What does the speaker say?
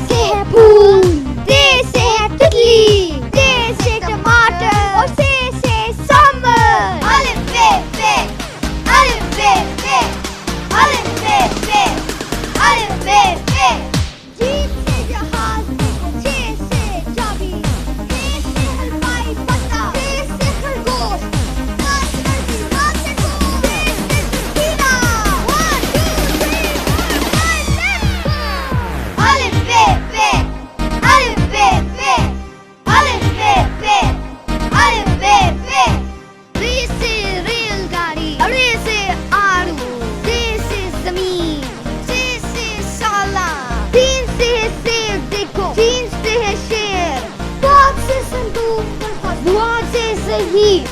से है फूल, दे से है तितली, दे से टमाटर और से सांबर। अलिफ बे बे, अलिफ बे बे, अलिफ बे बे, अलिफ बे बे। जीत से जहाज, जे से चाबी, ए से हलवाई पत्ता, से खरगोश, रात से गोश, से सकीना। 1 2 3 4 5 6 अलिफ बे बे, अलिफ बे बे, अलिफ बे बे, अलिफ बे बे। रे से रेलगाड़ी, रे से आलू, से जमीन, से साला, तीन से है शेर देखो, तीन से है शेर, बहुत से संदूक पर बहुत से शहीद,